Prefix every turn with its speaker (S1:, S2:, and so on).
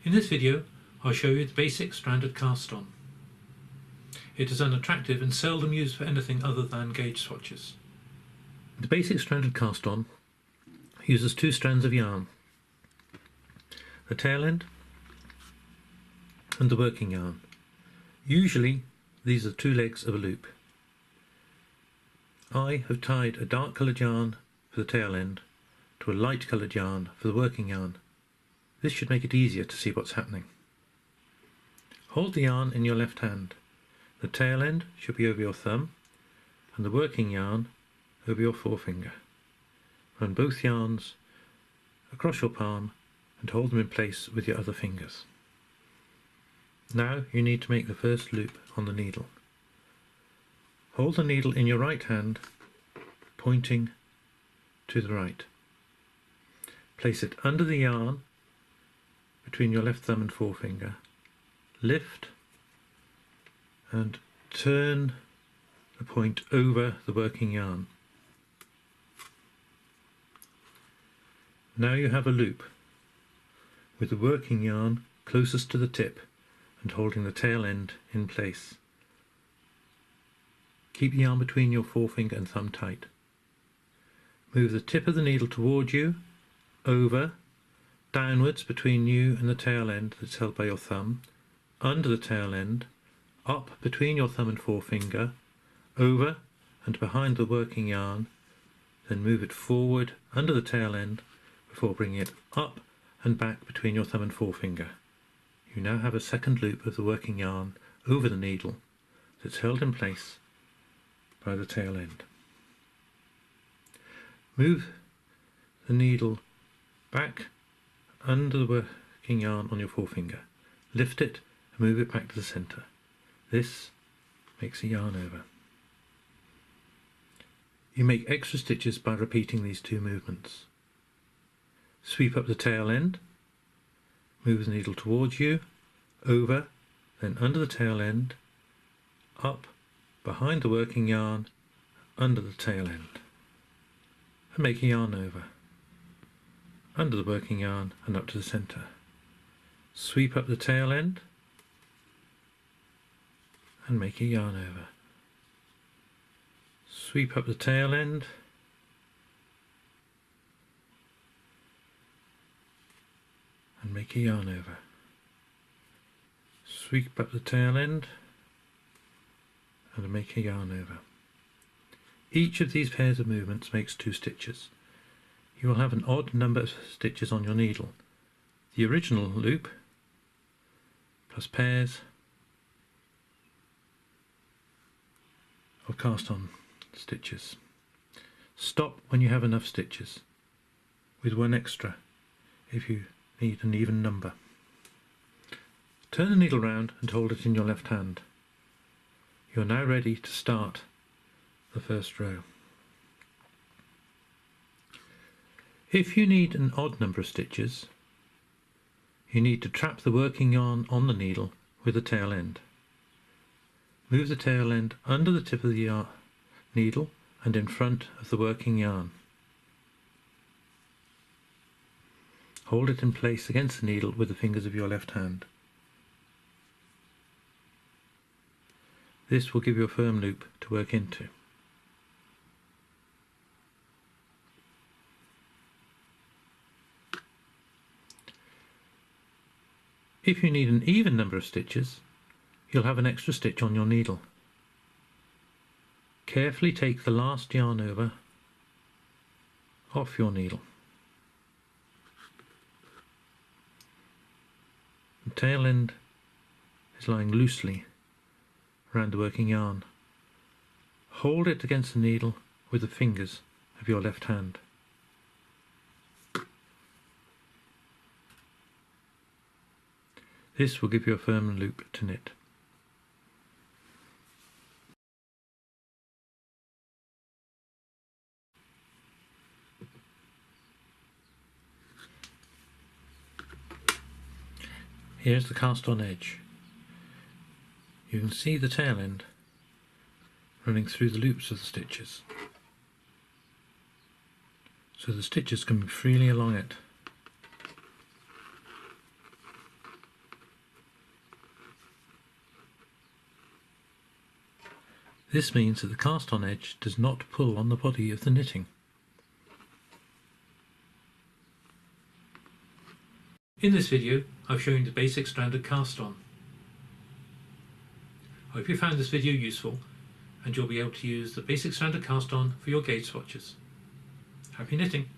S1: In this video I'll show you the basic stranded cast on. It is unattractive and seldom used for anything other than gauge swatches. The basic stranded cast on uses two strands of yarn, the tail end and the working yarn. Usually these are two legs of a loop. I have tied a dark coloured yarn for the tail end to a light coloured yarn for the working yarn. This should make it easier to see what's happening. Hold the yarn in your left hand. The tail end should be over your thumb and the working yarn over your forefinger. Run both yarns across your palm and hold them in place with your other fingers. Now you need to make the first loop on the needle. Hold the needle in your right hand, pointing to the right. Place it under the yarn between your left thumb and forefinger. Lift and turn the point over the working yarn. Now you have a loop with the working yarn closest to the tip and holding the tail end in place. Keep the yarn between your forefinger and thumb tight. Move the tip of the needle toward you, over, downwards between you and the tail end that's held by your thumb, under the tail end, up between your thumb and forefinger, over and behind the working yarn, then move it forward under the tail end before bringing it up and back between your thumb and forefinger. You now have a second loop of the working yarn over the needle that's held in place by the tail end. Move the needle back under the working yarn on your forefinger. Lift it and move it back to the centre. This makes a yarn over. You make extra stitches by repeating these two movements. Sweep up the tail end, move the needle towards you, over, then under the tail end, up, behind the working yarn, under the tail end, and make a yarn over, under the working yarn and up to the centre. Sweep up the tail end and make a yarn over. Sweep up the tail end and make a yarn over. Sweep up the tail end and make a yarn over. Each of these pairs of movements makes 2 stitches. You will have an odd number of stitches on your needle. The original loop plus pairs of cast on stitches. Stop when you have enough stitches, with 1 extra if you need an even number. Turn the needle round and hold it in your left hand. You are now ready to start the first row. If you need an odd number of stitches, you need to trap the working yarn on the needle with the tail end. Move the tail end under the tip of the needle and in front of the working yarn. Hold it in place against the needle with the fingers of your left hand. This will give you a firm loop to work into. If you need an even number of stitches, you'll have an extra stitch on your needle. Carefully take the last yarn over off your needle. The tail end is lying loosely around the working yarn. Hold it against the needle with the fingers of your left hand. This will give you a firm loop to knit. Here's the cast on edge. You can see the tail end running through the loops of the stitches. So the stitches can move freely along it. This means that the cast-on edge does not pull on the body of the knitting. In this video, I've shown you the basic stranded cast-on. I hope you found this video useful and you'll be able to use the basic stranded cast-on for your gauge swatches. Happy knitting!